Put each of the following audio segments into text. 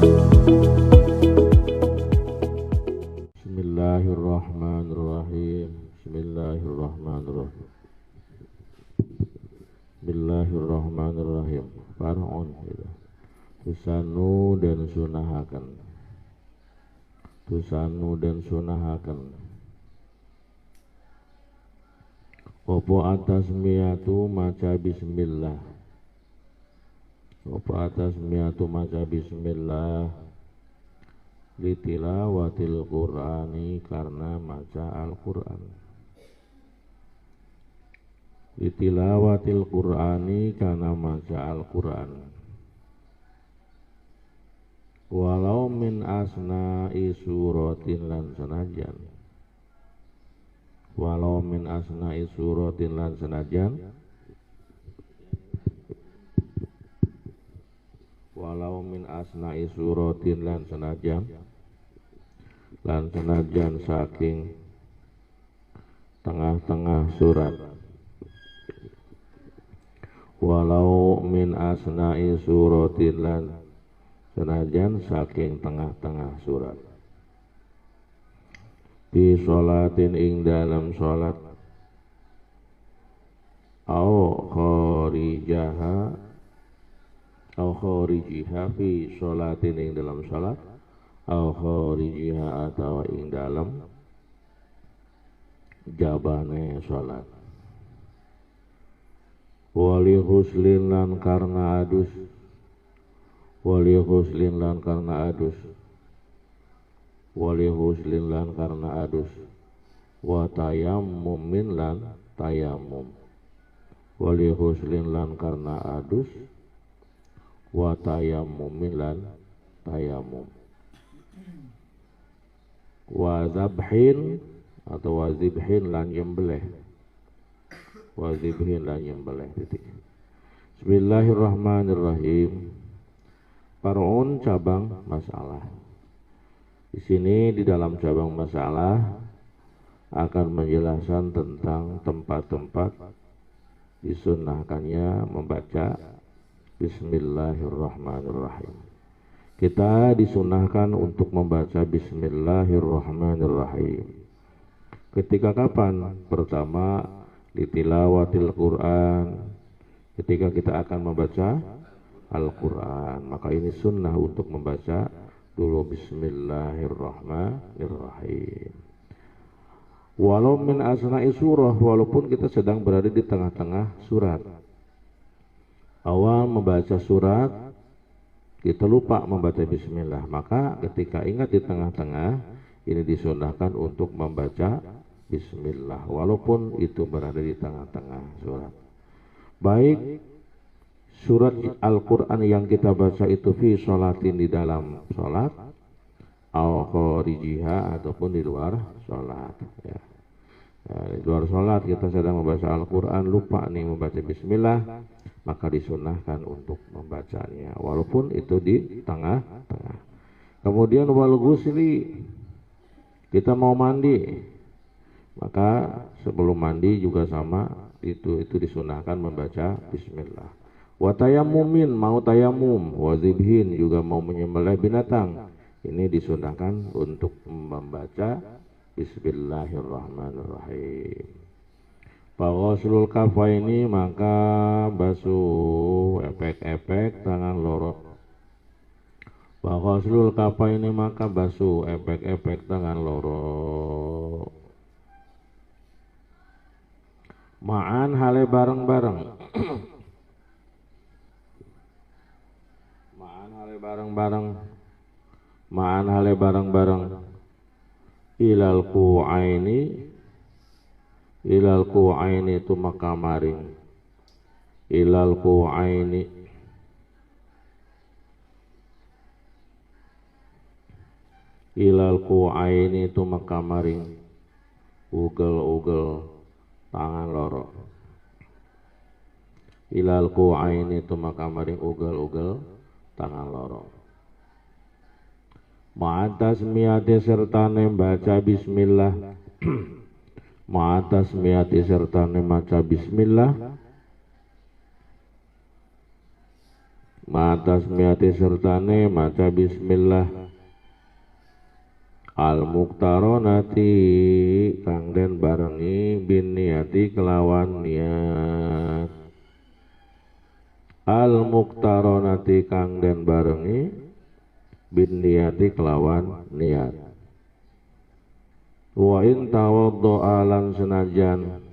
Bismillahirrahmanirrahim. Bismillahirrahmanirrahim. Bismillahirrahmanirrahim. Far'un gitu. Tusanu dan sunahakan. Tusanu dan sunahakan. Opo atas miatu maca bismillah. Opo atas miatu maca bismillah. Litilawatil Qur'ani karena maca Al-Qur'an. Litilawatil Qur'ani karena maca Al-Qur'an. Walau min asna'i suratin lan senajan. Walau min asna'i suratin lan senajan. Walau min asna'i suratin lan senajan. Lan senajan saking tengah-tengah surat. Walau min asna'i suratin lan senajan saking tengah-tengah surat. Di sholatin ing dalam sholat. Au kharijaha. Au kharijiha fi sholatin ing dalam sholat. Au kharijiha atau ing dalam jabane sholat. Wali huslin lan karena adus. Wali huslin lan karena adus. Wali huslin lan karena adus. Wa tayammumin lan tayammum. Wali huslin lan karena adus. Wa tayammumin lan tayammum. Wa zabhin atau wa zibhin lan nyembelih. Wa zibhin lan nyembelih. Bismillahirrahmanirrahim. Far'un cabang masalah. Di sini di dalam cabang masalah akan menjelaskan tentang tempat-tempat disunnahkannya membaca Bismillahirrahmanirrahim. Kita disunahkan untuk membaca Bismillahirrahmanirrahim. Ketika kapan? Pertama, ditilawatil Quran. Ketika kita akan membaca Al-Quran, maka ini sunnah untuk membaca dulu Bismillahirrahmanirrahim. Walau min asna'i surah, walaupun kita sedang berada di tengah-tengah surat. Awal membaca surat kita lupa membaca bismillah, maka ketika ingat di tengah-tengah ini disunahkan untuk membaca bismillah walaupun itu berada di tengah-tengah surat. Baik surat Al-Quran yang kita baca itu fi sholatin di dalam sholat, au kharijiha ataupun di luar sholat ya. Di luar sholat kita sedang membaca Al-Quran, lupa nih membaca bismillah, maka disunahkan untuk membacanya walaupun itu di tengah-tengah. Kemudian wal ghusli, kita mau mandi, maka sebelum mandi juga sama, itu disunahkan membaca bismillah. Wa tayammumin, mau tayamum, wa zibhin juga mau menyembelih binatang, ini disunahkan untuk membaca Bismillahirrahmanirrahim. Faghuslul kafaini, maka basuh epek-epek tangan loro. Faghuslul kafaini, maka basuh epek-epek tangan loro. Ma'an hale bareng-bareng. Ma'an hale bareng-bareng. Ma'an hale bareng-bareng. Ilal ku'aini, ilal ku'aini itu maka maring. Ilal ku'aini, ilal ku'aini itu maka maring. Ugel-ugel tangan loro. Ilal ku'aini itu maka maring ugel-ugel tangan loro. Ma'atas miyati serta membaca bismillah. Ma'atas miyati serta membaca bismillah. Matasmiyati sertane maca bismillah. Al-muqtaronati kang den barengi bin niati kelawan niat. Al-muqtaronati kang den barengi bin niati kelawan niat. Wa in tawaddo'a lan senajan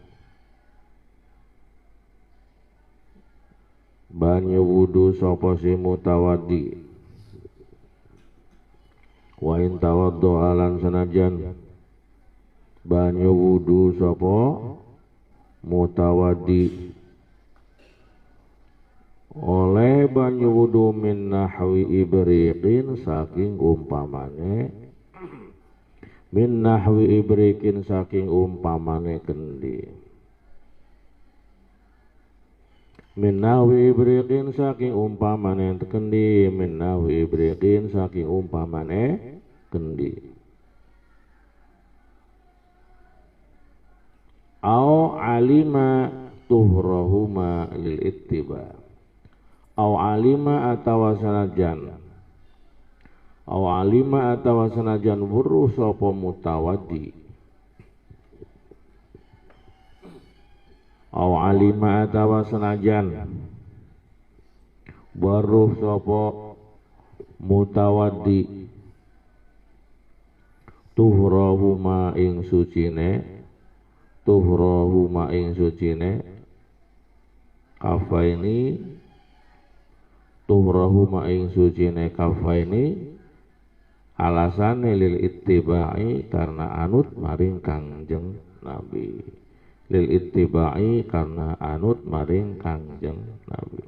banyu wudu sapa si mutawaddi. Wa in tawaddo'a lan senajan banyu wudu sapa mutawaddi. Oleh banyu wudu min nahwi ibriqin saking umpamane, min nahwi ibriqin saking umpamane kendi. Min nahwi ibriqin saking umpamane kendi, min nahwi ibriqin saking umpamane kendi. Au alima tuhrahuma lil ittiba. Au alima atawa sanajan, au alima atawa sanajan weruh sapa mutawaddi. Au alima atawa sanajan weruh sapa mutawaddi. Tuhrahuma ing sucine, tuhrahuma ing sucine kafaini, tuhrahuma ing sucine kafaini alasane lil ittiba'i karena anut maring Kangjeng Nabi. Lil ittiba'i karena anut maring Kangjeng Nabi.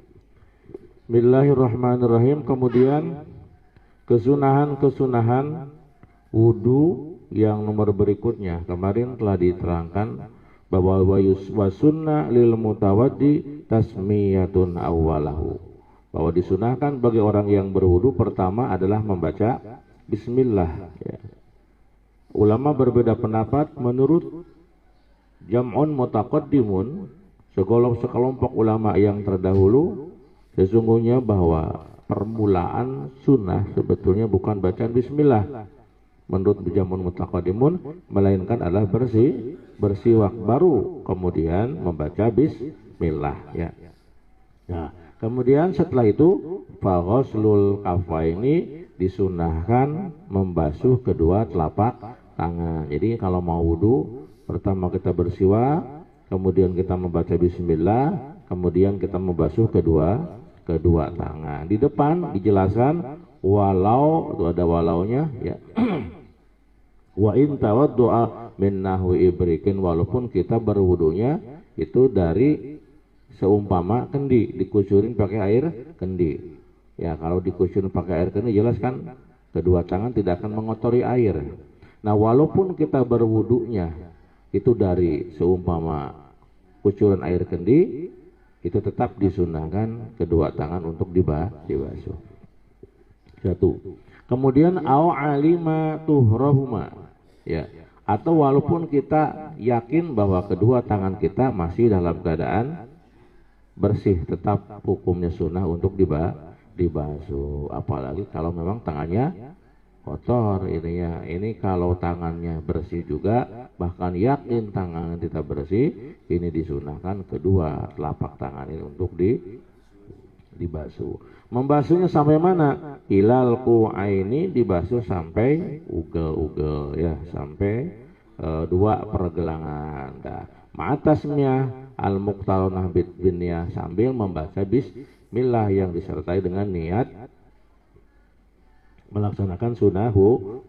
Bismillahirrahmanirrahim. Kemudian kesunahan-kesunahan wudu yang nomor berikutnya kemarin telah diterangkan bahwa wa sunnah lil mutawaddi tasmiyatun awwalahu, bahwa disunahkan bagi orang yang berwudu pertama adalah membaca bismillah, ya. Ulama berbeda pendapat. Menurut jam'un mutaqaddimun, sekelompok ulama yang terdahulu, sesungguhnya bahwa permulaan sunnah sebetulnya bukan bacaan bismillah. Menurut jam'un mutaqaddimun, melainkan adalah bersiwak baru kemudian membaca bismillah, ya. Nah, kemudian setelah itu faghuslul kafaini, disunahkan membasuh kedua telapak tangan. Jadi kalau mau wudu, pertama kita bersiwak, kemudian kita membaca bismillah, kemudian kita membasuh kedua tangan. Di depan dijelaskan walau, itu ada walaunya, ya. Wa in tawaddu'a min nahwi ibrikin, walaupun kita berwudunya itu dari seumpama kendi, dikucurin pakai air kendi. Ya, kalau dikucurin pakai air kendi jelas kan kedua tangan tidak akan mengotori air. Nah, walaupun kita berwudunya itu dari seumpama kucuran air kendi, itu tetap disunahkan kedua tangan untuk dibasuh. Satu. Kemudian au alima tuhrahuma, ya. Atau walaupun kita yakin bahwa kedua tangan kita masih dalam keadaan bersih, tetap hukumnya sunnah untuk dibasuh. Apalagi kalau memang tangannya kotor ininya. Ini kalau tangannya bersih juga, bahkan yakin tangan kita bersih, ini disunahkan kedua telapak tangan ini untuk dibasuh. Membasuhnya sampai mana? Ilal qu'aini, dibasuh sampai ugel-ugel, ya, sampai dua pergelangan. Nah, ma'atasnya al-muqtaronah bin niyah, sambil membaca bismillah yang disertai dengan niat melaksanakan sunnah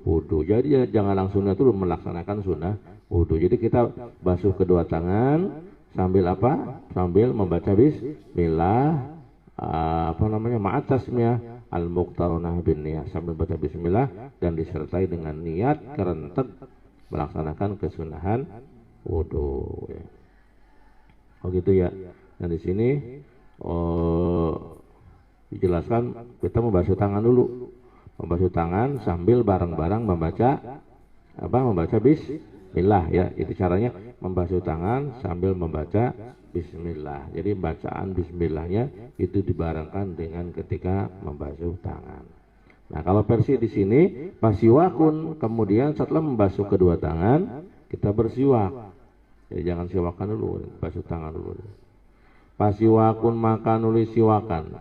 wudu. Jadi ya, jangan langsung itu melaksanakan sunnah wudu. Jadi kita basuh kedua tangan sambil apa? Sambil membaca bismillah, ma'atasnya al-muqtaronah bin niyah, sambil baca bismillah dan disertai dengan niat kerentek melaksanakan kesunahan wudu, ya. Oh gitu ya. Nah di sini dijelaskan kita membasuh tangan dulu, membasuh tangan sambil bareng-bareng membaca bismillah ya. Itu caranya membasuh tangan sambil membaca bismillah. Jadi bacaan bismillahnya itu dibarengkan dengan ketika membasuh tangan. Nah, kalau versi di sini pasiwakun, kemudian setelah membasuh kedua tangan kita bersiwak. Jadi jangan siwakan dulu, basuh tangan dulu. Pasiwakun maka nulis siwakan.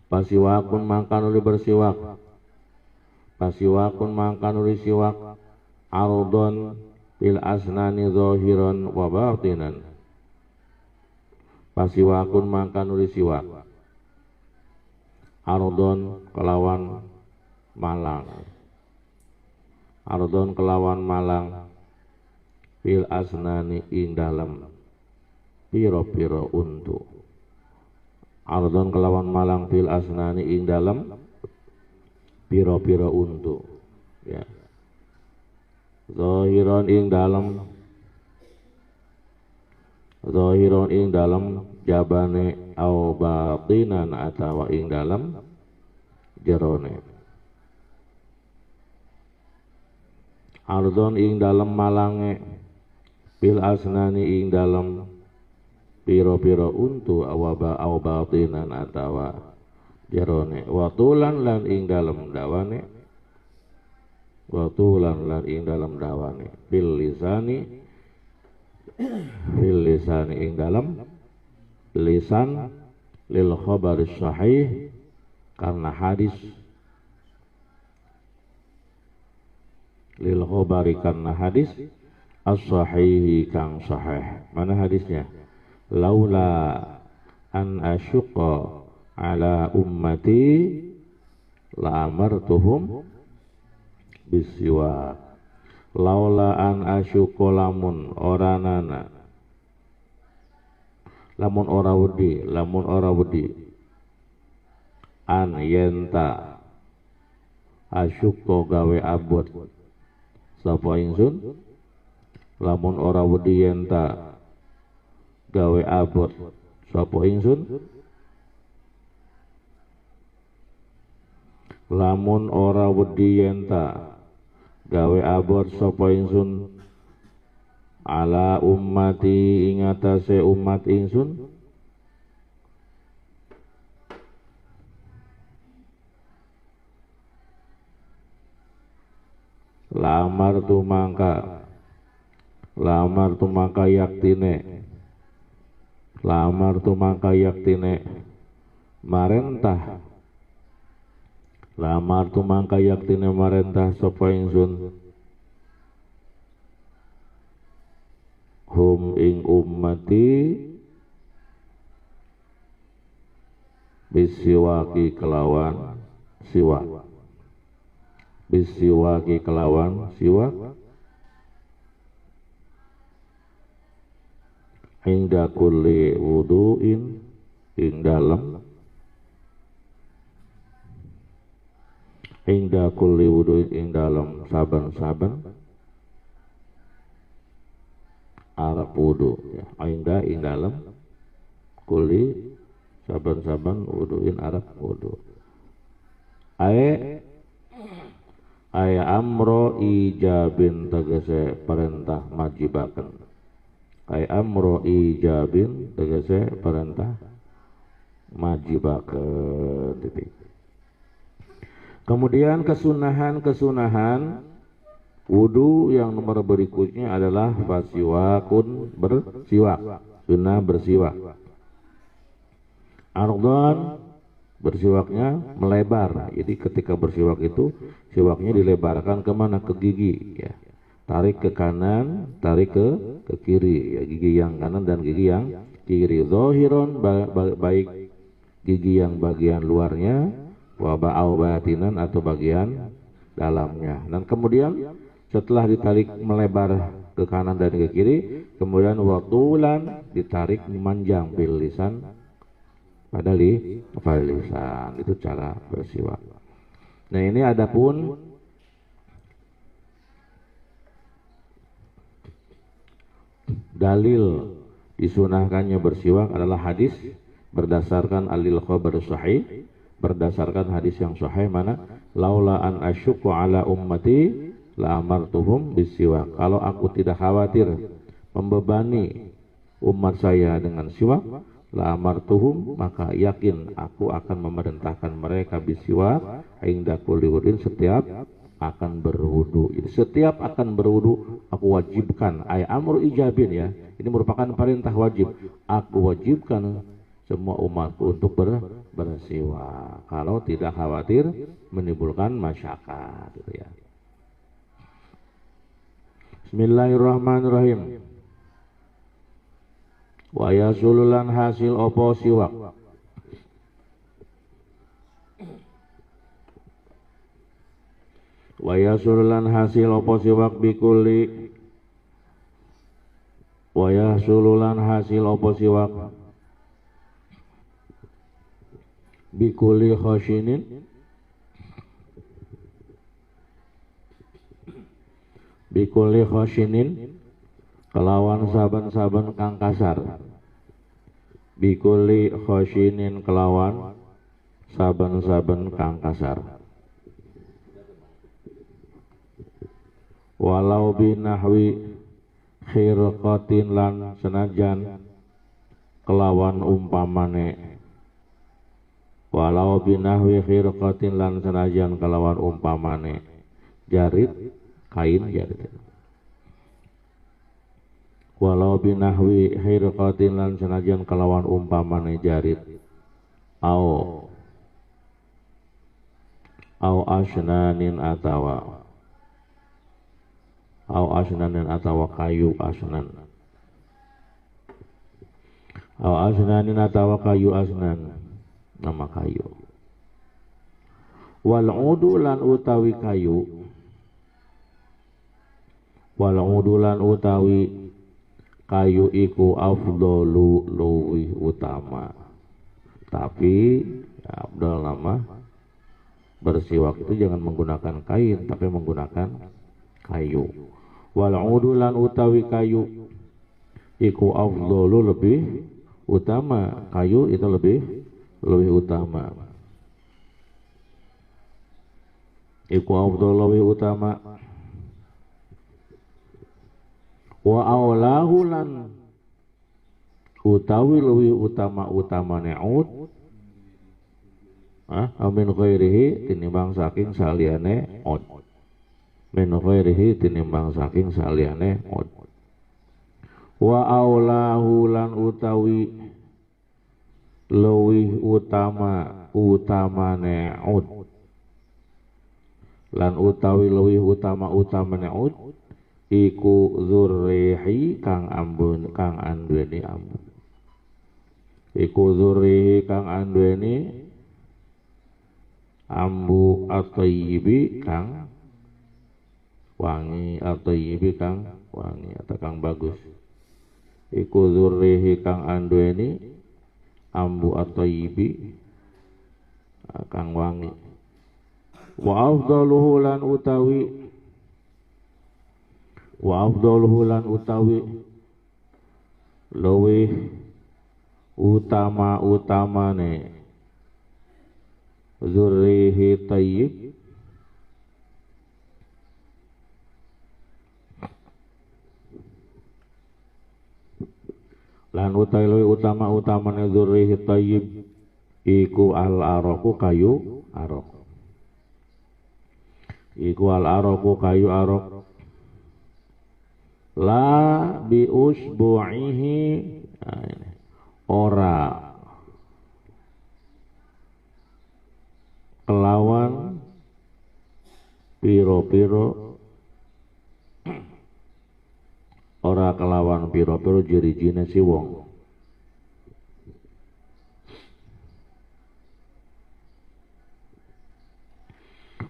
Pasiwakun maka nulis bersiwak. Pasiwakun maka nulis siwak. Ardon bil asnani zahiran wa batinan. Pasiwakun maka nulis siwak. Ardon kelawan malang. Ardon kelawan malang. Bil asnani ing dalam piro-piro untuk. Ardon kelawan malang fil asnani ing dalam piro-piro untuk ya. Zahiron ing dalam jabane au batinan atawa ing dalam jerone. Ardon ing dalam malange fil asnani ing dalam piro-piro untu awaba aw batinan atawa jerone. Watulan lan ing dalam dawane. Watulan lan ing dalam dawane. Bil lisani ing dalam lisan lil khabar sahih karena hadis lil khabari karena hadis as-sahihi kang sahih. Mana hadisnya? Laula an asyqa ala ummati la amartuhum bisiwak. Laula an asyqa lamun oranana lamun ora wedi an yenta asyqa gawe abot sapa ingsun. Lamun ora wedi yenta gawe abot sapa ingsun. Lamun ora wedi yenta gawe abot sapa ingsun ala ummati ing atase umat ingsun. Lamar tu mangka yaktine marentah. Lamar tu mangka yaktine marentah sapa ingsun hum ing ummati bisiwaki kelawan siwak. Bisiwaki kelawan siwak inda kulli wudu'in ing dalam saban-saban arep wudu ya. Inda ing dalam kulli saban-saban wudu'in arep wudu. Aya amro ijabin tegese perintah majibaken. Amro ijabin tegese perintah majibaken titik. Kemudian kesunahan wudu yang nomor berikutnya adalah fasiwakun bersiwak. Sunnah bersiwak. Ardhan bersiwaknya melebar. Jadi ketika bersiwak itu siwaknya dilebarkan kemana? Ke gigi ya. Tarik ke kanan, tarik ke kiri ya. Gigi yang kanan dan gigi yang kiri. Zahiron baik gigi yang bagian luarnya, wa batinan atau bagian dalamnya. Dan kemudian setelah ditarik melebar ke kanan dan ke kiri, kemudian watulan ditarik memanjang bil lisan pada lisan. Itu cara bersiwak. Nah, ini adapun dalil disunahkannya bersiwak adalah hadis berdasarkan alil khabar sahih, berdasarkan hadis yang sahih mana laula an asyqa ala ummati la amartuhum bisiwak. Kalau aku tidak khawatir membebani umat saya dengan siwak, la amartuhum, maka yakin aku akan memerintahkan mereka bisiwak inda kulli wudin, setiap akan berwudu. Jadi setiap akan berwudu aku wajibkan, ay amru ijabin ya. Ini merupakan perintah wajib. Aku wajibkan semua umatku untuk bersiwak kalau tidak khawatir menimbulkan masyarakat gitu ya. Bismillahirrahmanirrahim. Wa yasululan hasil opo siwak. Wa yasululan hasil opo siwak bikuli. Wa yasululan hasil opo siwak bikuli khashinin, bikuli khashinin, kelawan saban-saban kang kasar. Bikuli khashinin, kelawan saban-saban kang kasar. Walau binahwi khirqatin, lan senajan kelawan umpamane. Walau binahwi khirqatin, lan senajan kelawan umpamane jarit, kain jarit. Walau binahwi khirqatin, lan senajan kelawan umpamane jarit. Au asnanin atawa, au asnanin atawa kayu asnan. Au asnanin atawa kayu asnan, nama kayu. Wal udulan utawi kayu, wal udulan utawi kayu iku afdalu luwih utama. Tapi ya, afdal nama bersiwak itu jangan menggunakan kain tapi menggunakan kayu. Wal udulan utawi kayu iku afdalu lebih utama, kayu itu lebih utama. Iku afdal lebih utama. Wa aulahu lan utawi lebih utama ne'ud min ghairihi tinimbang saking saliyane ud. Min ghairihi tinimbang saking saliyane ud. Wa aulahu lan utawi luwih utamane ud, lan utawi luwih utamane ud iku zurrihi kang anduweni ambu. Iku zurrihi kang anduweni ambu at-thayyibi kang wangi, at-thayyibi kang wangi atau kang bagus. Iku zurrihi kang anduweni ambu at-thayyibi kang wangi. Wa afdaluhu lan utawi luwih utamane zurrihi tayyib lan utawi luwih utamane zurrihi tayyib iku al-araku kayu arok. Iku al-araku kayu arok. La bi usbu'ihi, ora kelawan piro-piro, ora kelawan piro-piro jiri-jine si wong.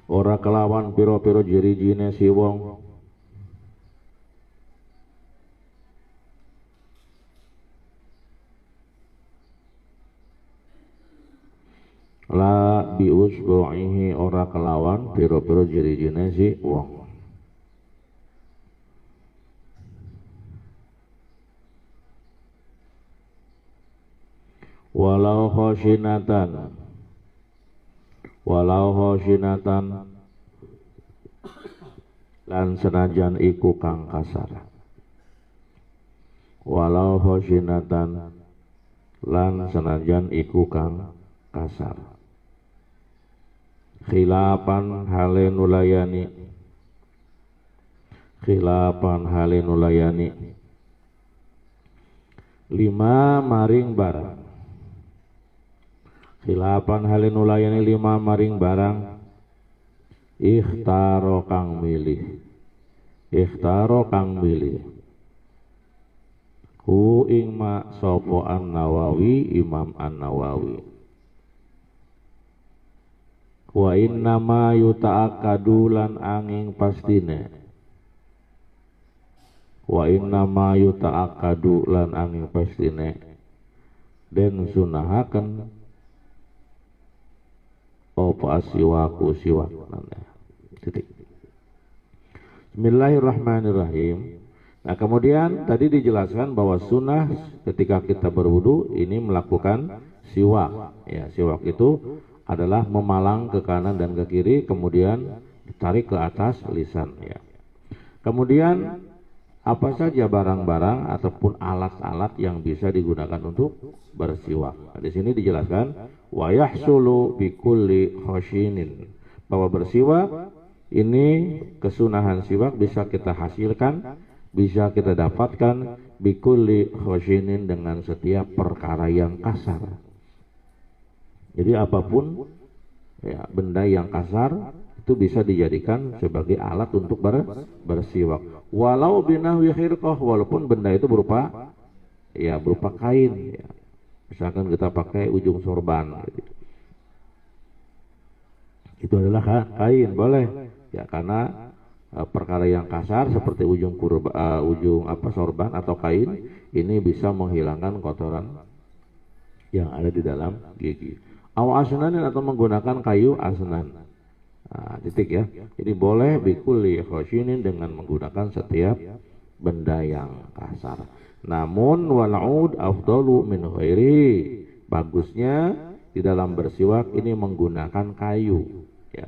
Ora kelawan piro-piro jiri-jine si wong. La bi usbu'ihi, ora kelawan piro-piro jiri-jine si wong. Walau khoshinatan lan senajan iku kang kasar, walau khoshinatan lan senajan iku kang kasar, khilafan hale nulayani, khilafan hale nulayani lima maring barang, khilafan hale nulayani lima maring barang ikhtaro kang milih, ikhtaro kang milih hu ing ma sapa An-Nawawi Imam An-Nawawi. Wa inna ma yuta'akadu lan angin pastine, wa inna ma yuta'akadu lan angin pastine den sunahaken apa asiwaku siwak nana. Titik. Bismillahirrahmanirrahim. Nah kemudian tadi dijelaskan bahwa sunnah ketika kita berwudu ini melakukan siwak. Ya, siwak itu adalah memalang ke kanan dan ke kiri, kemudian ditarik ke atas lisan. Ya. Kemudian apa saja barang-barang ataupun alat-alat yang bisa digunakan untuk bersiwak. Nah, di sini dijelaskan wa yahsulu bi kulli khashinin, bahwa bersiwak ini kesunahan siwak bisa kita hasilkan, bisa kita dapatkan bikulli khashinin dengan setiap perkara yang kasar. Jadi apapun ya benda yang kasar itu bisa dijadikan sebagai alat untuk bersiwak. Walau binahwi khirqah, walaupun benda itu berupa kain. Ya. Misalkan kita pakai ujung sorban, gitu. Itu adalah kain, boleh. Ya karena perkara yang kasar seperti ujung sorban atau kain ini bisa menghilangkan kotoran yang ada di dalam gigi. Aw asnanin, atau menggunakan kayu asnan. Nah, titik ya. Jadi boleh bikulli khashinin dengan menggunakan setiap benda yang kasar. Namun wal'ud afdalu min ghairi. Bagusnya di dalam bersiwak ini menggunakan kayu. Ya.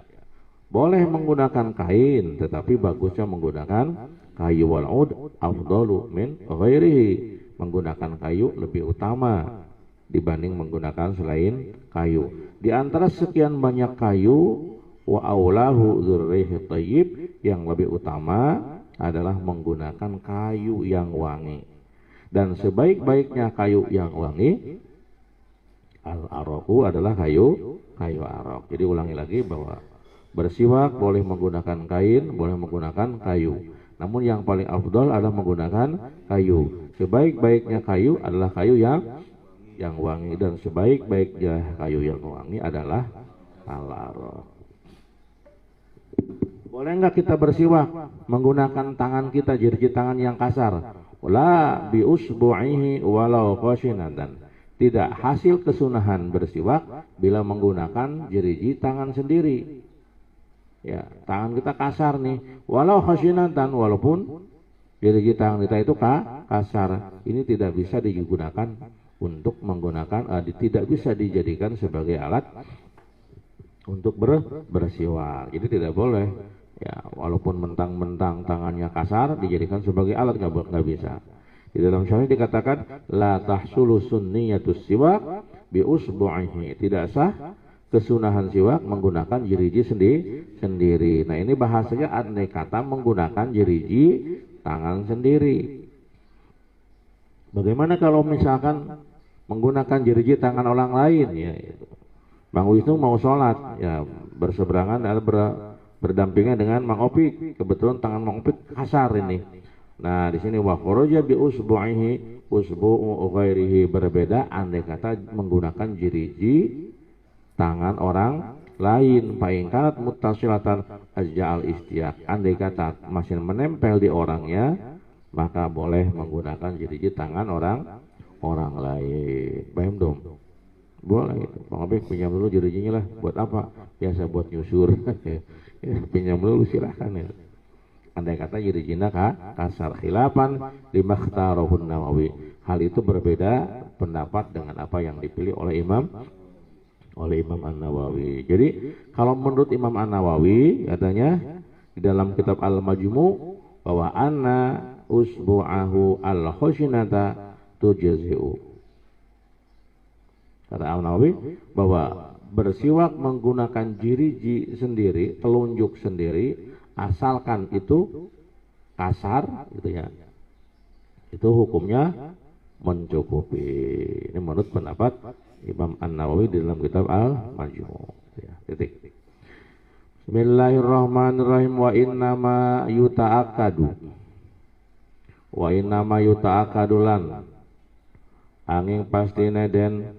Boleh menggunakan kain, tetapi bagusnya menggunakan kayu. Wal'ud afdalu min ghairihi. Menggunakan kayu lebih utama dibanding menggunakan selain kayu. Di antara sekian banyak kayu, wa aulahu dzurrihi thayyib, yang lebih utama adalah menggunakan kayu yang wangi. Dan sebaik-baiknya kayu yang wangi al-araku adalah kayu arok. Jadi ulangi lagi bahwa bersiwak boleh menggunakan kain, boleh menggunakan kayu. Namun yang paling afdal adalah menggunakan kayu. Sebaik-baiknya kayu adalah kayu yang wangi, dan sebaik-baiknya kayu yang wangi adalah al-arok. Boleh enggak kita bersiwak menggunakan tangan kita, jari tangan yang kasar? La bi usbu'ihi walau khashinatan. Tidak hasil kesunahan bersiwak bila menggunakan jari tangan sendiri. Ya, tangan kita kasar nih, walau khashinatan, walaupun jari tangan kita itu kasar, ini tidak bisa digunakan untuk menggunakan, tidak bisa dijadikan sebagai alat untuk bersiwak. Jadi tidak boleh ya, walaupun mentang-mentang tangannya kasar dijadikan sebagai alat, nggak bisa. Di dalam syarah dikatakan la tahsulu sunniyatus siwak bi usbu'ihi, tidak sah kesunahan siwak menggunakan jeriji sendiri. Nah ini bahasanya andai kata menggunakan jeriji tangan sendiri. Bagaimana kalau misalkan menggunakan jeriji tangan orang lain? Ya, Bang Wisnu mau sholat, ya berseberangan atau berdampingan dengan Mang Opik. Kebetulan tangan Mang Opik kasar ini. Nah di sini wa kharaja bi usbu'ihi usbu'u ghairihi, berbeda andai kata menggunakan jeriji tangan orang lain. Paingkat muttasilatan ajal istiak, andai kata masih menempel di orangnya, maka boleh menggunakan jeriji tangan orang lain. Paham dong? Boleh itu. Bang Abek pinjam dulu jerijinya lah. Buat apa? Biasa buat nyusur. Pinjam dulu silahkan ya. Andai kata jerijinya kasar, khilafan limakhtarahun Nawawi. Hal itu berbeda pendapat dengan apa yang dipilih oleh Imam An-Nawawi. Jadi kalau menurut Imam An-Nawawi katanya di dalam kitab Al-Majmu' bahwa anna usbu'ahu al-khusynata tujzi'u. Kata An-Nawawi bahwa bersiwak menggunakan jiri sendiri, telunjuk sendiri, asalkan itu kasar gitu ya, itu hukumnya mencukupi. Ini menurut pendapat Imam An-Nawawi di dalam kitab Al-Majmu'. Ya, titik. Bismillahirrahmanirrahim. Wa innama yuta'akadu. Wa innama yuta'akadulan angin pastine den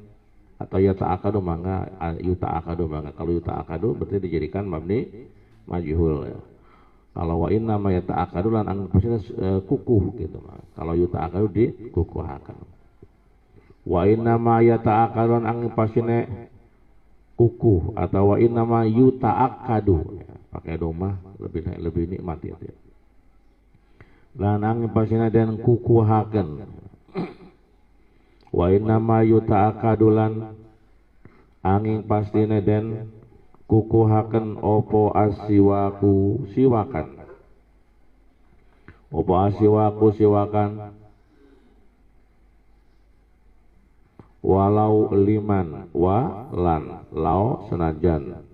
atau yuta'akadu mangga yuta'akadu mangga. Kalau yuta'akadu berarti dijadikan mabni majhul ya. Kalau wa innama yuta'akadulan angin pastine kukuh gitu. Kalau yuta'akadu dikukuhakan. Wa innama yuta'akadulan angin pastine kukuh atau wa innama yuta'akadu ya, pakai domah lebih nikmat ya. Lan angin pasina dan kukuhaken. Wa innama yuta'akadulan angin pastina dan kukuhaken opo asiwaku siwakan. Opo asiwaku siwakan walau liman wa lan lau senajan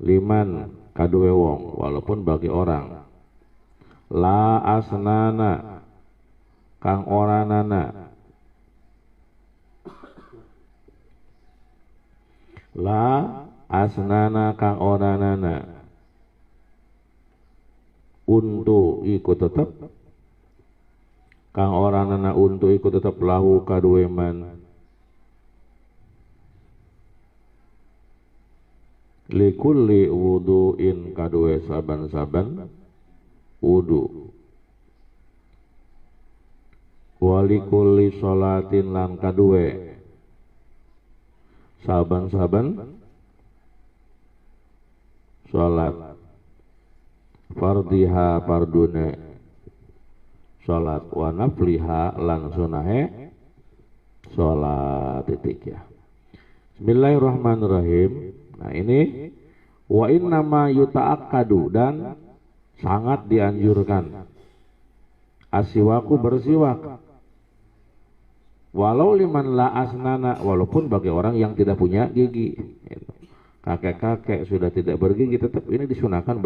liman kaduwe wong walaupun bagi orang la asnana kang oranana la asnana kang oranana untuk ikut tetap kang oranana untuk ikut tetap lahu kaduwe man likulli wudu'in kaduwe saban-saban wudu walikulli sholatin lan kaduwe saban-saban sholat fardiha pardune sholat wa nafliha lan sunahe sholat titik ya. Bismillahirrahmanirrahim. Nah ini wa innama yuta'akkadu dan sangat dianjurkan asiwaku bersiwak walau liman la asnana walaupun bagi orang yang tidak punya gigi. Kakek-kakek sudah tidak bergigi tetap ini disunahkan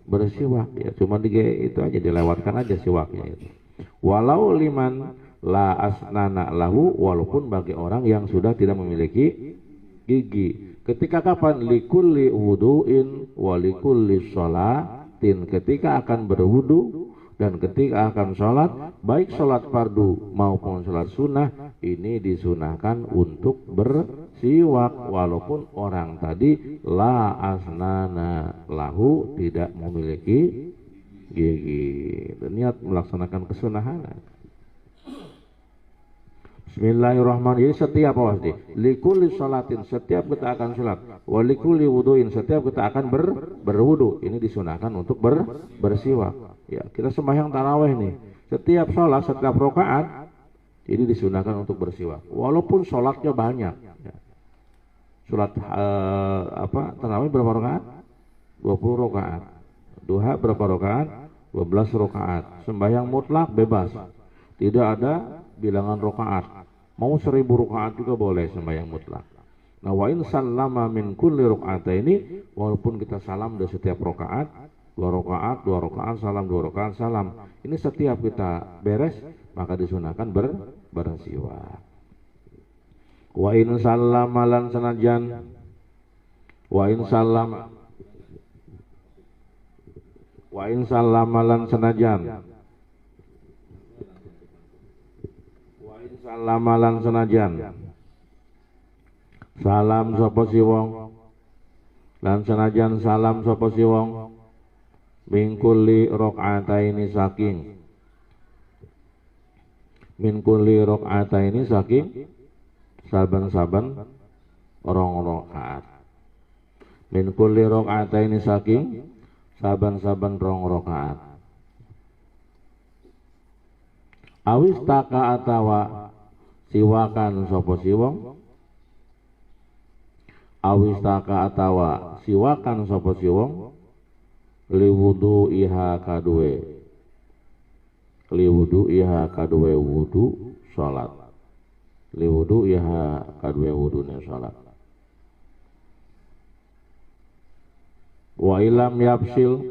bersiwak ya, cuma itu aja dilewatkan aja siwaknya itu. Walau liman la asnana lahu walaupun bagi orang yang sudah tidak memiliki gigi. Ketika kapan? Likulli wudu'in walikulli sholatin. Ketika akan berwudu dan ketika akan sholat, baik sholat fardu maupun sholat sunnah, ini disunahkan untuk bersiwak walaupun orang tadi la asnana lahu tidak memiliki gigi. Dan niat melaksanakan kesunahan. Bismillahirrahmanirrahim. Setiap pasti likulli sholatin, setiap kita akan sholat, walikuli wuduin, setiap kita akan berwudu, ini disunahkan untuk bersiwak ya. Kita sembahyang tarawih nih, setiap sholat, setiap rakaat ini disunahkan untuk bersiwak walaupun sholatnya banyak ya. Sholat tarawih berapa rakaat? 20 rakaat. Duha berapa rakaat? 12 rakaat. Sembahyang mutlak bebas, tidak ada bilangan rakaat. Mau 1000 rakaat juga boleh sembahyang mutlak. Nah wa in sallama min kulli rakaataini, walaupun kita salam dari setiap rakaat, 2 rakaat salam, 2 rakaat salam. Ini setiap kita beres maka disunahkan bersiwak. Wa in sallama lan sanajan wa in sallama lan sanajan salamalan senajan salam sapa si wong lan senajan salam sapa si wong mingkuli rakaataini saking saban-saban rong rakaat mingkuli rakaataini saking saban-saban rong rakaat awis taka atawa siwakan sapa siwong awis taka atawa siwakan sapa siwong liwudu iha kadue wudu salat liwudu iha kadue wudune salat wa ilam yapsilan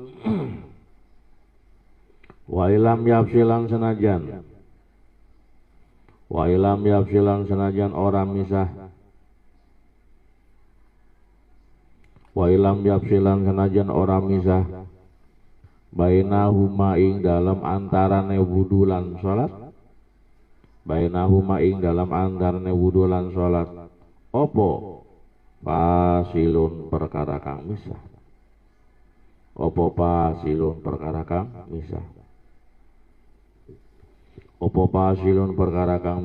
senajan orang misah bainahuma ing dalam antarane wudu lan salat opo pasilun perkara kang misah opo pasilun perkara kang misah opo pasilun perkara kang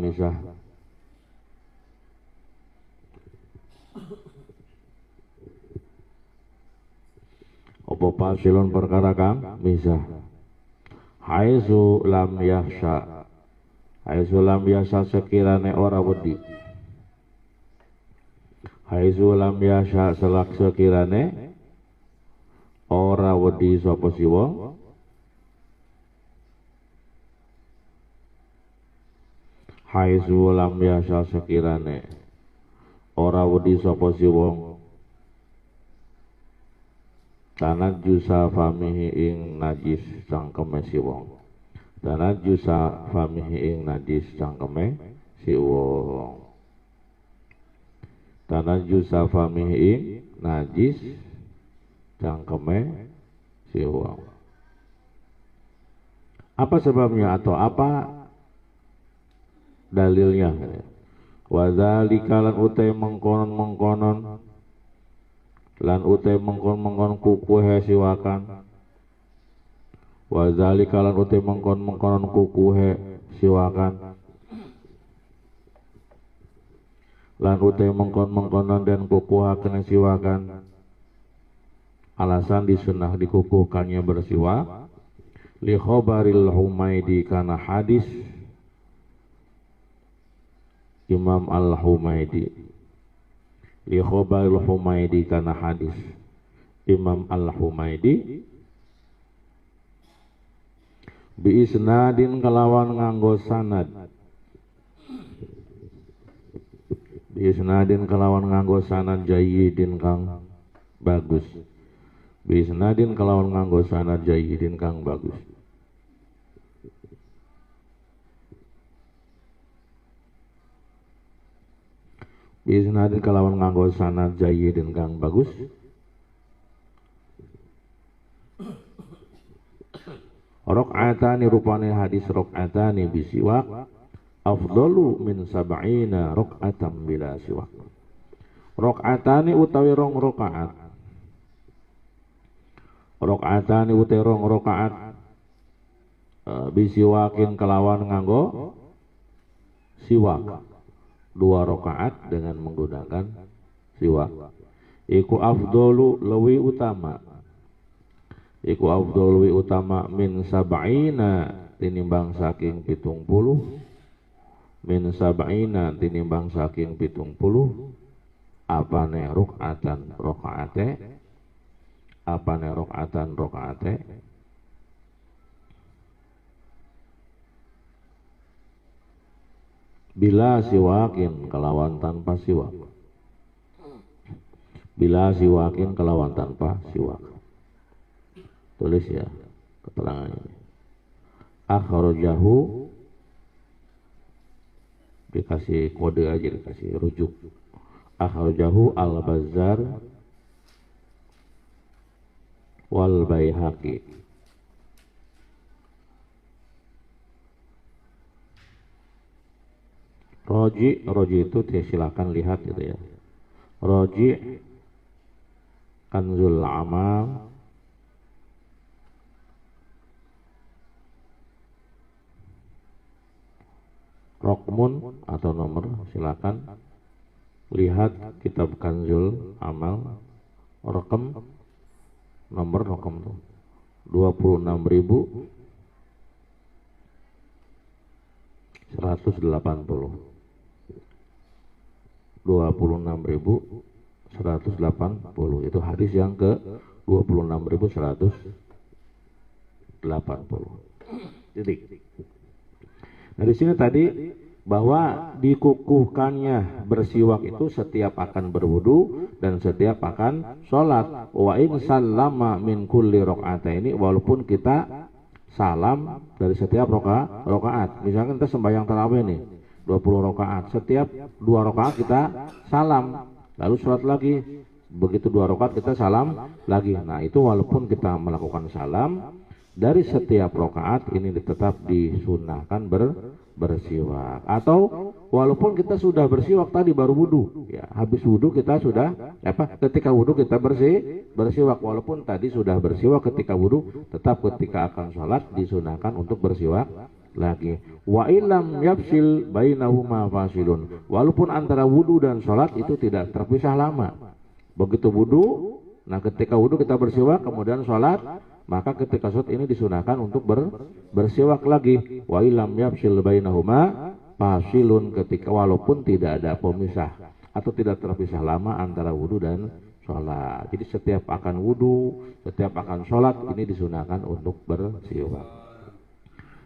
misah haitsu lam yasha sekirane ora wedi selak sekirane ora wedi sapa si wong sekirane ora wedi sapa si wong tanajjusa famihi ing najis cangkeme si wong apa sebabnya atau apa dalilnya wadzalika lan utai mengkonon kukuhe siwakan wadzalika lan utai mengkonon kukuhe siwakan lan utai mengkonon dan kukuha kena siwakan alasan disunah dikukuhkannya bersiwak li khobaril Humaidi kana hadis Imam Al-Humaidi li khobaril Humaidi kana hadis Imam Al-Humaidi bi isnadin kalawan nganggo sanad jayyidin kang bagus bisnadin kalawan nganggo sanad jayyidin kang bagus bisnadin kalawan nganggo sanad jayyidin kang bagus rakaatani rupane hadis rakaatani bisiwak afdalu min sab'ina rakaatan bila siwak rakaatani utawi rong rakaat rakaatani utawi rong rakaat bisiwakin kelawan nganggo siwak 2 rakaat dengan menggunakan siwak iku afdalu luwi utama min sab'ina tinimbang saking 70 apane rakaate bila siwakin kelawan tanpa siwak tulis ya keterangannya akhrajahu dikasih kode aja dikasih rujuk akhrajahu Al-Bazzar wal Baihaqi roji itu silakan lihat gitu ya roji Kanzul Amal rokmun atau nomor silakan lihat kitab Kanzul Amal rekam nomor rekam tuh 26.180 itu hadis yang ke 26.180 Titik. Nah di sini tadi bahwa dikukuhkannya bersiwak itu setiap akan berwudu dan setiap akan sholat. Wa in sallama min kulli rakaataini, walaupun kita salam dari setiap rakaat. Misalkan kita sembahyang tarawih nih 20 rakaat, setiap 2 rakaat kita salam, lalu sholat lagi, begitu 2 rakaat kita salam lagi. Nah itu walaupun kita melakukan salam dari setiap rakaat ini tetap disunahkan bersiwak. Atau walaupun kita sudah bersiwak tadi baru wudu, ya habis wudu kita sudah ketika wudu kita bersiwak, walaupun tadi sudah bersiwak ketika wudu, tetap ketika akan sholat disunahkan untuk bersiwak lagi. Wa illam yafsil bainahuma fasilun, walaupun antara wudu dan sholat itu tidak terpisah lama. Begitu wudu, nah ketika wudu kita bersiwak, kemudian sholat, maka ketika sholat ini disunahkan untuk bersiwak lagi. Wa illam yafsil bainahuma fasilun, ketika walaupun tidak ada pemisah atau tidak terpisah lama antara wudu dan sholat. Jadi setiap akan wudu, setiap akan sholat ini disunahkan untuk bersiwak.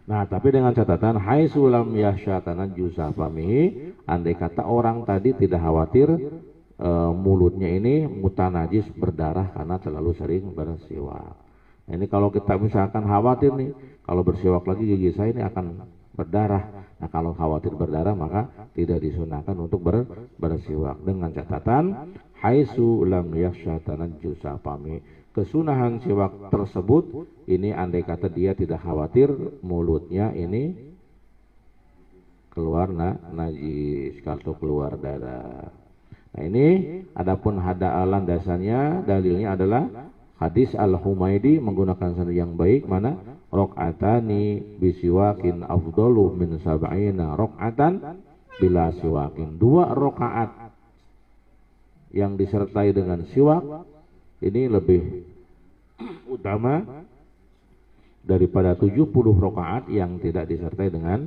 Nah tapi dengan catatan haitsu lam yahsya tanajjusa famihi, andai kata orang tadi tidak khawatir mulutnya ini mutanajis berdarah karena terlalu sering bersiwak. Nah, ini kalau kita misalkan khawatir nih, kalau bersiwak lagi gigi saya ini akan berdarah. Nah kalau khawatir berdarah maka tidak disunahkan untuk bersiwak. Dengan catatan haitsu lam yahsya tanajjusa famihi, kesunahan siwak tersebut ini andai kata dia tidak khawatir mulutnya ini keluar najis atau keluar darah. Nah ini adapun landasannya dalilnya adalah hadis Al-Humaidi menggunakan sanad yang baik, mana rakaatani bisiwakin afdalu min sab'ina rakaatan bila siwakin. 2 rakaat yang disertai dengan siwak ini lebih utama daripada 70 rakaat yang tidak disertai dengan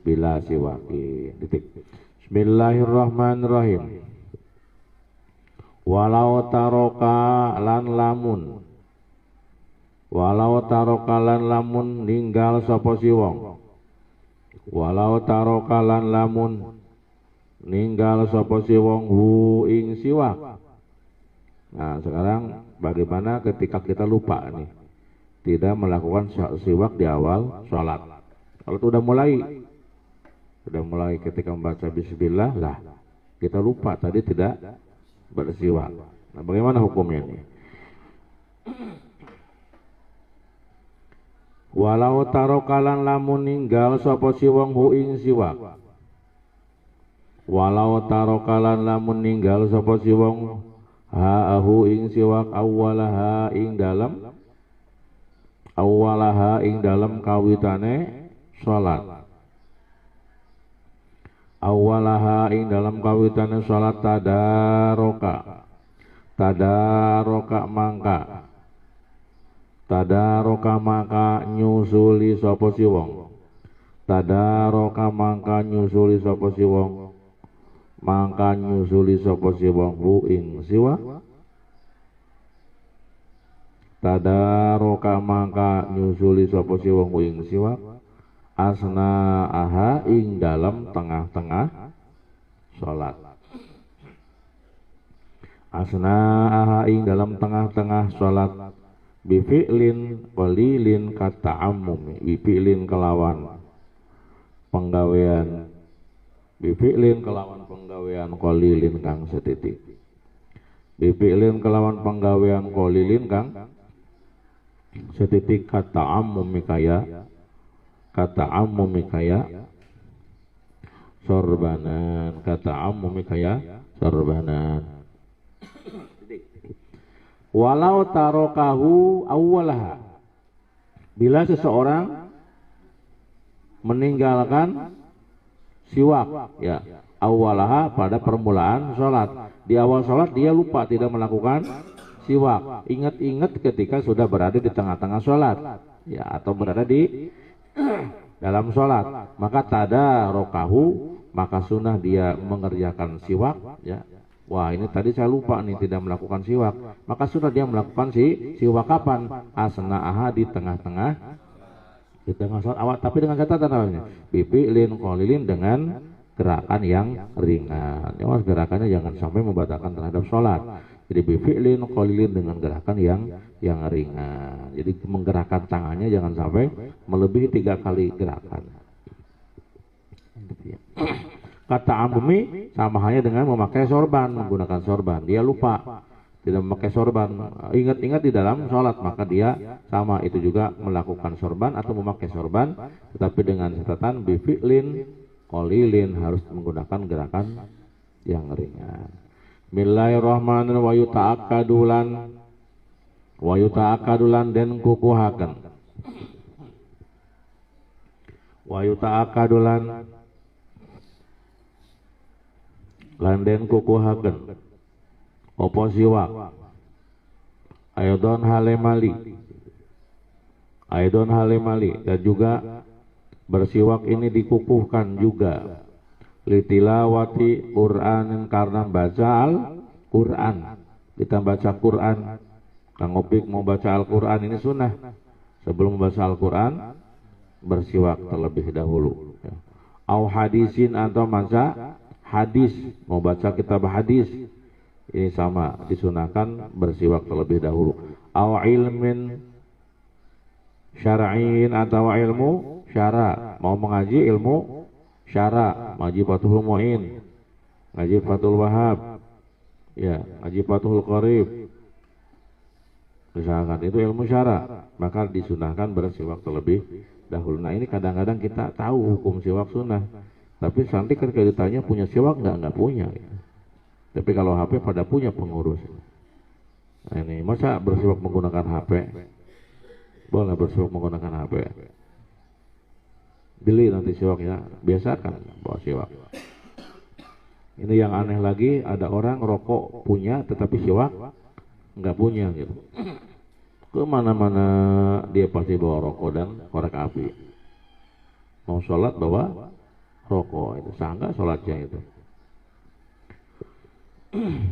bila siwaki. Bismillahirrahmanirrahim. Walau taroka lan lamun, walau taroka lan lamun ninggal sapa si wong, walau taroka lan lamun ninggal sapa si wong hu ing siwak. Nah sekarang bagaimana ketika kita lupa nih, tidak melakukan siwak di awal sholat. Kalau itu udah mulai ketika membaca bismillah lah kita lupa tadi tidak bersiwak. Nah bagaimana hukumnya ini? Walau tarokalan lamun ninggal sapa si wong hu ing siwak, walau tarokalan lamun ninggal sapa si wong ha'ahu ing siwak awalaha ing dalam kawitane sholat, awalaha ing dalam kawitane sholat tadaroka maka nyusuli sapa si wong, tadaroka maka nyusuli sapa si wong, maka nyusuli sapa si wong hu ing siwak, tadaroka maka nyusuli sapa si wong hu ing siwak, asna aha ing dalam tengah-tengah salat, asna aha ing dalam tengah-tengah salat, bifi'lin qalilin kata'ammum, bifi'lin kelawan penggawean, bifi'lin kelawan penggawean qalilin kang setitik, bifi'lin kelawan penggawean qalilin kang setitik, kata'ammum kaya sorbanan, kata'ammum kaya sorbanan. Walau tarokahu awwalaha, bila seseorang meninggalkan siwak ya awalaha pada permulaan sholat, di awal sholat dia lupa tidak melakukan siwak, ingat-ingat ketika sudah berada di tengah-tengah sholat ya atau berada di dalam sholat, maka tadarokahu, maka sunnah dia mengerjakan siwak ya. Wah ini tadi saya lupa nih tidak melakukan siwak, maka sunnah dia melakukan siwak kapan? Asna'aha di tengah-tengah Di tengah sholat awal, tapi dengan catatan namanya bifi'lin qalilin, dengan gerakan yang ringan. Ya, mas, gerakannya jangan sampai membatalkan terhadap sholat. Jadi bifi'lin qalilin, dengan gerakan yang ringan. Jadi menggerakkan tangannya jangan sampai melebihi 3 kali gerakan. Kata amumi sama halnya dengan memakai sorban, menggunakan sorban. Dia lupa tidak memakai sorban, ingat-ingat di dalam sholat, maka dia sama itu juga melakukan sorban atau memakai sorban, tetapi dengan catatan bifi'lin qalilin, harus menggunakan gerakan yang ringan. Bismillahirrahmanirrahim. Wa yuta'akadulan den kukuhaken. Wa yuta'akadulan lan den kukuhaken opo siwak aidon halemali, dan juga bersiwak ini dikukuhkan juga litilawati Qur'anin, karena baca Al-Qur'an. Kita baca Qur'an, Kang Opik mau baca Al-Qur'an, ini sunnah. Sebelum membaca Al-Qur'an bersiwak terlebih dahulu. Au hadisin, atau baca hadis, mau baca kitab hadis, ini sama disunahkan bersiwak terlebih dahulu. Au ilmin syar'in, atau ilmu syara, mau mengaji ilmu syara, ngaji Fathul Mu'in, ngaji Fathul Wahab, ya, ngaji Fathul Qarib, misalkan itu ilmu syara, maka disunahkan bersiwak terlebih dahulu. Nah, ini kadang-kadang kita tahu hukum siwak sunnah, tapi nanti kan kalau ditanya punya siwak nggak punya. Tapi kalau HP pada punya pengurus. Nah, ini masa bersiwak menggunakan HP? Boleh bersiwak menggunakan HP. Beli nanti siwaknya, biasakan bawa siwak. Ini yang aneh lagi, ada orang rokok punya tetapi siwak nggak punya gitu. Kemana-mana dia pasti bawa rokok dan korek api. Mau sholat bawa rokok, itu sah nggak sholatnya itu?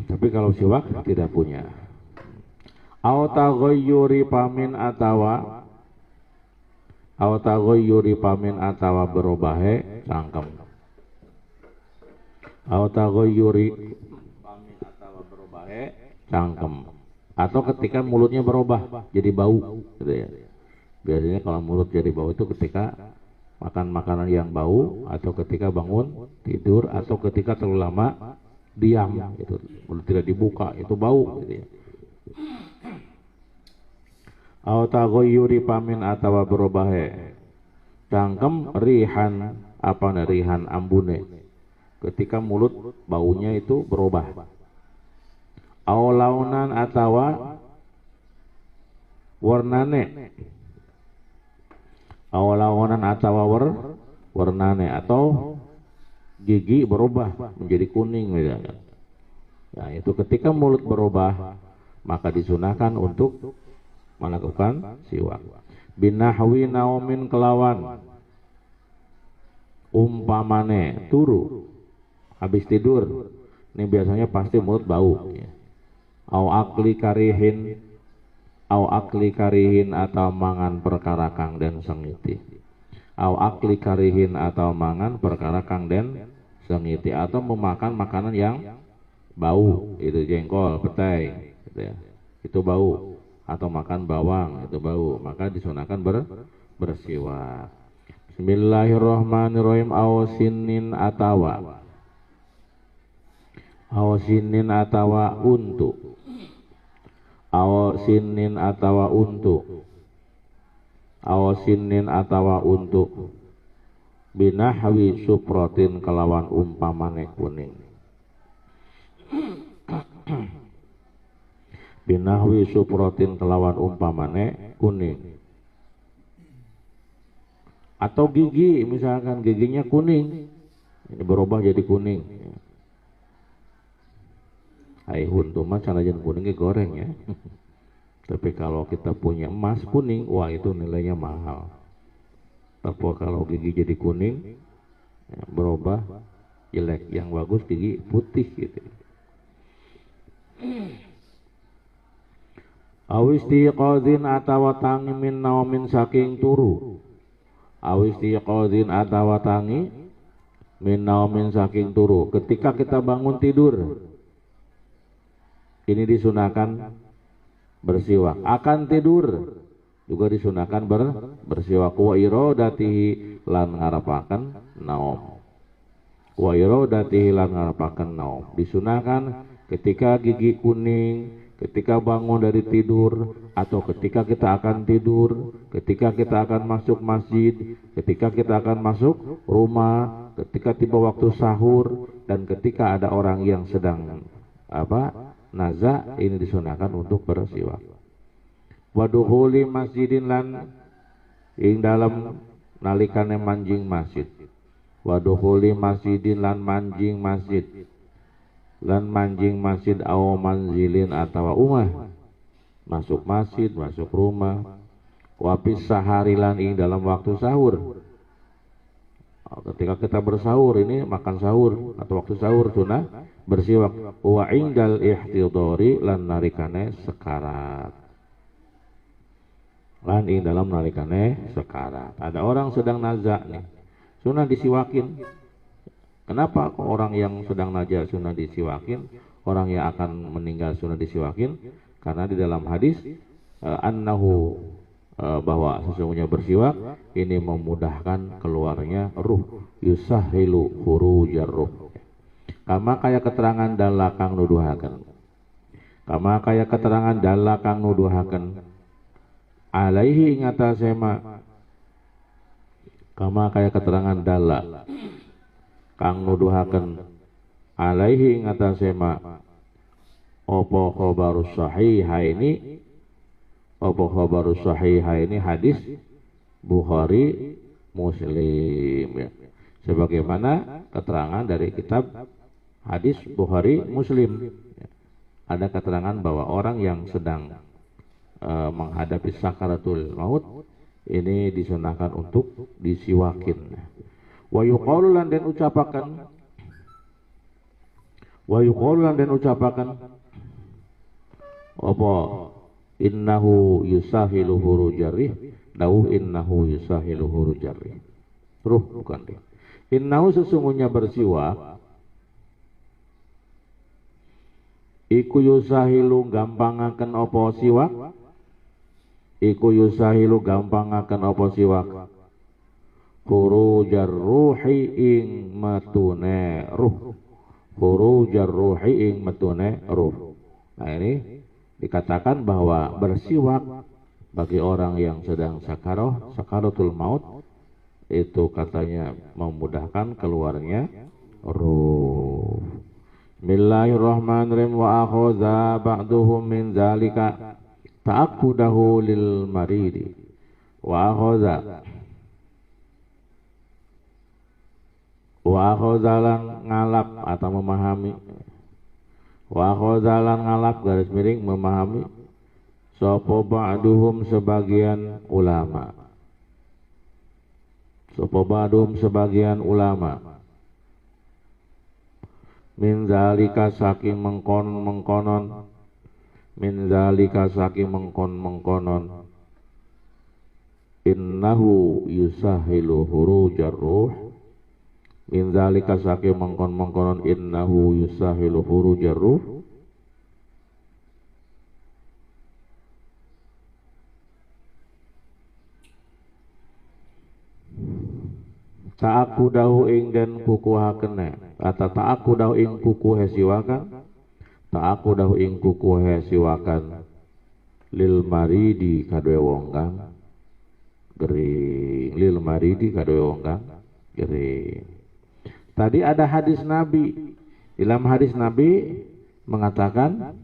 Tapi kalau siwak tidak punya. Au taghayyuri pamin atawa berobahe cangkem. Au taghayyuri pamin atawa berobahe cangkem. Atau ketika mulutnya berubah jadi bau gitu ya. Biasanya kalau mulut jadi bau itu ketika makan makanan yang bau, atau ketika bangun tidur, atau ketika terlalu lama diam, itu mulut tidak dibuka, itu bau gitu ya. Au taghayyuri pamin atawa berobahe cangkem rihan, rihan ambune, ketika mulut baunya itu berubah. Au launan atawa warnane, au launan atawa warnane, atau gigi berubah menjadi kuning misalnya. Ya, itu ketika mulut berubah maka disunahkan untuk melakukan siwak. Binahwi naumin, kelawan umpamane turu habis tidur, ini biasanya pasti mulut bau ya. Au akli karihin atau mangan perkara kang den sengiti. Au akli karihin atau mangan perkara kang den sengiti, atau memakan makanan yang bau, itu jengkol, petai gitu ya, itu bau, atau makan bawang itu bau, maka disunahkan bersiwak. Bismillahirrahmanirrahim. Au sinin atawa untuk, binahwi suprotin, kelawan umpamane kuning. Binahwi suprotin, kelawan umpamane kuning. Atau gigi, misalkan giginya kuning, ini berubah jadi kuning. Hai huntu mah canajan kuningnya goreng ya. Tapi kalau kita punya emas kuning, wah itu nilainya mahal. Tapi kalau gigi jadi kuning, ya, berubah jelek, yang bagus gigi putih gitu. Awistiqadzin atawa tangi min naumin, saking turu. awistiqadzin atawa tangi min naumin saking turu. Ketika kita bangun tidur ini disunahkan bersiwak. Akan tidur juga disunahkan bersiwak. Wa iradatihi lan ngarapaken naum. Wa iradatihi lan ngarapaken naum. Disunahkan ketika gigi kuning, ketika bangun dari tidur, atau ketika kita akan tidur, ketika kita akan masuk masjid, ketika kita akan masuk rumah, ketika tiba waktu sahur, dan ketika ada orang yang sedang naza, ini disunahkan untuk bersiwak. Waduhuli masjidin lan ing dalam nalikane manjing masjid. Waduhuli masjidin lan manjing masjid. Lan manjing masjid aw manzilin atawa umah. Masuk masjid, masuk rumah. Wapis sahari lan ing dalam waktu sahur. Ketika kita bersahur, ini makan sahur atau waktu sahur sunah bersiwak. Wa indal ihtidhari lan narikane sekarat. Lan ing dalam narikane sekarat. Ada orang sedang nazak nih, sunah disiwakin. Kenapa kok orang yang sedang nazak sunah disiwakin, orang yang akan meninggal sunah disiwakin? Karena di dalam hadis annahu bahwa sesungguhnya bersiwak ini memudahkan keluarnya ruh, yusahilu khurujar ruh. Kama kaya keterangan dalla kang nuduhaken. Kama kaya keterangan dalla kang nuduhaken alaihi ing atase ma. Kama kaya keterangan dalla kang nuduhaken alaihi ing atase ma. Apa khabarus sahihaini, apa khabarus sahihaini hadis Bukhari Muslim ya. Sebagaimana keterangan dari kitab hadis Bukhari Muslim ya. Ada keterangan bahwa orang yang sedang menghadapi sakaratul maut ini disunahkan untuk disiwakin. Wa yuqalu lan den ucapaken, wa yuqalu lan den ucapaken apa innahu yusahilu hurujarih, dawuh innahu yusahilu hurujarih. Ruh bukan deh. Innahu sesungguhnya bersiwak iku yusahilu gampangaken apa siwak. Iku yusahilu gampangaken apa siwak. Hurujar ruhi ing matune ruh. Hurujar ruhi ing matune ruh. Nah ini dikatakan bahwa bersiwak bagi orang yang sedang sakaratul maut itu katanya memudahkan keluarnya ruh. Bismillahirrahmanirrahim. Wa akhadha ba'duhum min zalika ta'akkudahu lil maridi. Wa akhadha lan ngalap atau memahami. Wa khozalan ngalap garis miring memahami sapa ba'duhum sebagian ulama. Sapa ba'duhum sebagian ulama. Min zalika saking mengkonon. Min zalika saking mengkonon. Innahu yusahilu hurujar ruh. Min zalika saking mengkonon innahu yusahilu hurujar ruh. Ta'aku dahu ing den kukuhakene atau ta'aku dahu ing kuku hesiwakan. Ta'aku dahu ing kuku hesiwakan lil maridi kadwe wong kang gering. Lil maridi kadwe wong kang gering. Tadi ada hadis Nabi. Dalam hadis Nabi mengatakan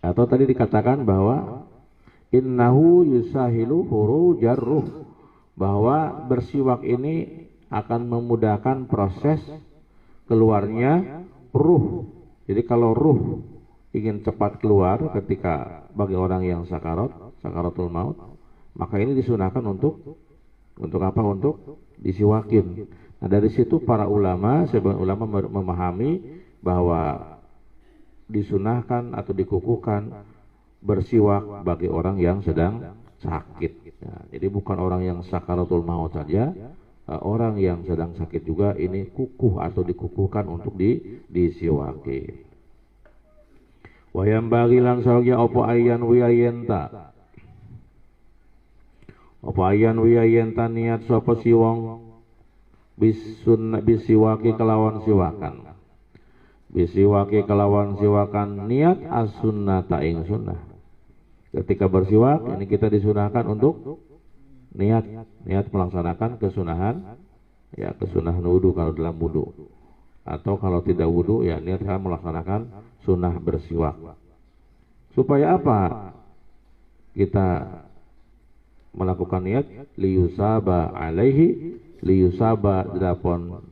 atau tadi dikatakan bahwa innahu yusahilu hurujar ruh, bahwa bersiwak ini akan memudahkan proses keluarnya ruh. Jadi kalau ruh ingin cepat keluar ketika bagi orang yang sakaratul maut, maka ini disunahkan untuk apa? Untuk disiwakin. Nah dari situ para ulama, sebagian ulama memahami bahwa disunahkan atau dikukuhkan bersiwak bagi orang yang sedang sakit. Ya, jadi bukan orang yang sakaratul maut saja, orang yang sedang sakit juga ini kukuh atau dikukuhkan untuk disiwaki. Wayam bagi lan sawya opo ayan wiyayenta. Opo ayan wiyayenta niat sapa si wong bisiwaki kelawan siwakan. Bisiwaki kelawan siwakan niat as-sunnata ing sunnah. Ketika bersiwak ini kita disunahkan untuk niat melaksanakan kesunahan, ya kesunahan wudu kalau dalam wudu, atau kalau tidak wudu ya niat melaksanakan sunnah bersiwak. Supaya apa kita melakukan niat? Liyusaba alaihi, liyusaba dapon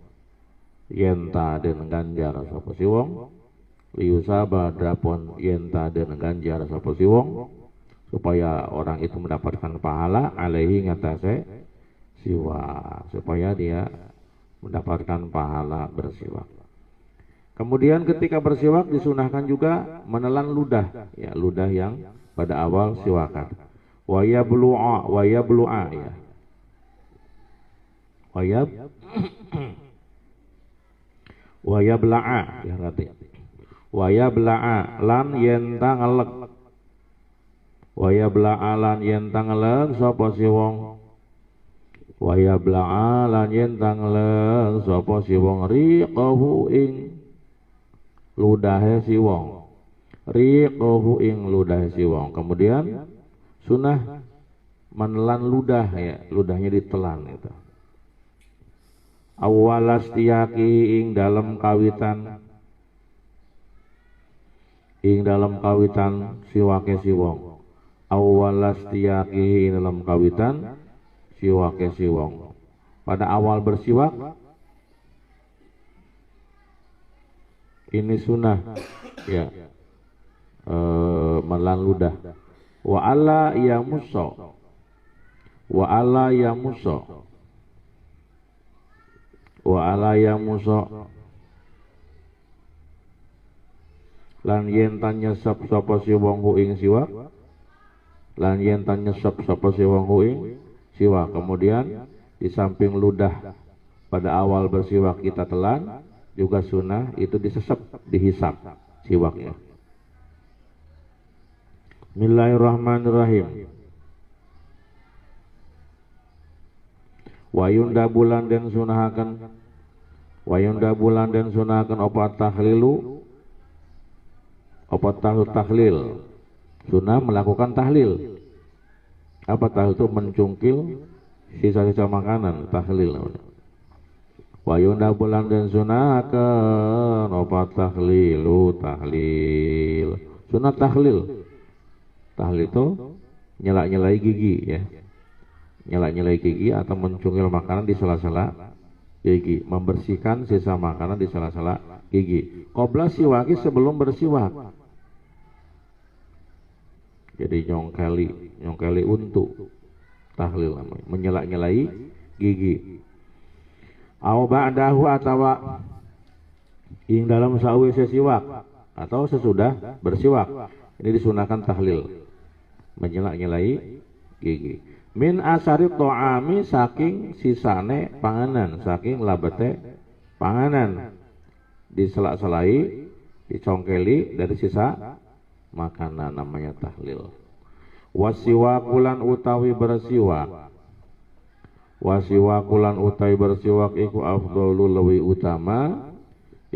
yenta den ganjar sapa si wong, liyusaba dapon yenta den ganjar sapa si wong, supaya orang itu mendapatkan pahala alaihi ngatasé siwak, supaya dia mendapatkan pahala bersiwak. Kemudian ketika bersiwak disunahkan juga menelan ludah, ya ludah yang pada awal siwakan. Wa yablu'a ya. Wa yabla'a ya berarti. Wa yabla'a lan yen tangelek. Wa yabla'a lan yen tangelek sapa si wong. Wa yabla'a lan yen tangelek sapa si wong riqahu ing ludahe si wong. Riqahu ing ludahe si wong. Kemudian sunah menelan ludah, ya ludahnya ditelan itu. Awalastiyaki ing dalam kawitan siwake si wong. Awalastiyaki ing dalam kawitan siwake si wong. Pada awal bersiwak ini sunnah, ya menelan ludah. Wa alla yamuso lan yen tanyesep sapa si wong ing siwak, lan yen tanyesep sapa si wong ing siwak. Kemudian di samping ludah pada awal bersiwak kita telan, juga sunnah itu disesep, dihisap siwaknya. Bismillahirrahmanirrahim. Wayunda bulan dan sunahaken opat tahlilu, opat tahlil. Sunnah melakukan tahlil. Apa tahlil itu? Mencungkil sisa-sisa makanan, tahlil. Wayunda bulan dan sunahaken opat tahlilu, tahlil. Sunnah tahlil. Tahlil itu nyela-nyelai gigi, ya. Nyela-nyelai gigi atau mencungkil makanan di sela-sela gigi, membersihkan sisa makanan di sela-sela gigi. Qabla siwaki, sebelum bersiwak. Jadi nyongkeli untu, tahlil namanya, menyela-nyelai gigi. Au ba'dahu atawa ing dalam sawise siwak atau sesudah bersiwak. Ini disunahkan tahlil, menyela-nyelai gigi. Min asari to'ami, saking sisane panganan, saking labete panganan, diselak-selai, dicongkeli dari sisa makanan, namanya tahlil. Wasiwakulan utawi bersiwak, wasiwakulan utawi bersiwak iku afdhalu lebih utama,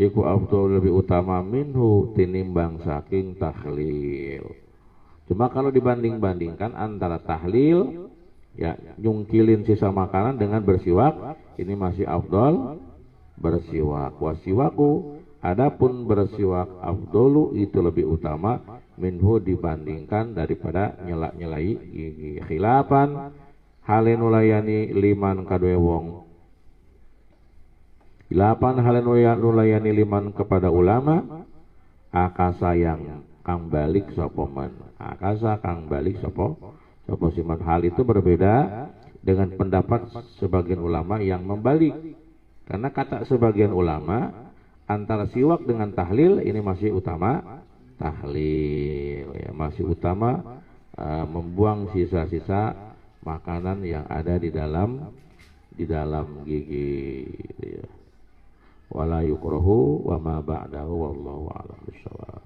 iku afdhalu lebih utama minhu tinimbang saking tahlil. Cuma kalau dibanding-bandingkan antara tahlil, ya nyungkilin sisa makanan, dengan bersiwak, ini masih afdol bersiwak. Wasiwaku, adapun bersiwak afdolu itu lebih utama minhu dibandingkan daripada nyela-nyelai gigi. Khilafan hale nulayani liman kadue wong. Khilafan hale nulayani liman kepada ulama akasa yang kang balik sapa man. Akasa kang balik sapa siman. Hal itu berbeda dengan pendapat sebagian ulama yang membalik. Karena kata sebagian ulama antara siwak dengan tahlil ini masih utama tahlil ya, masih utama membuang sisa-sisa makanan yang ada di dalam gigi gitu ya. Wala yukrahu wa ma ba'dahu wallahu a'lam bishawab.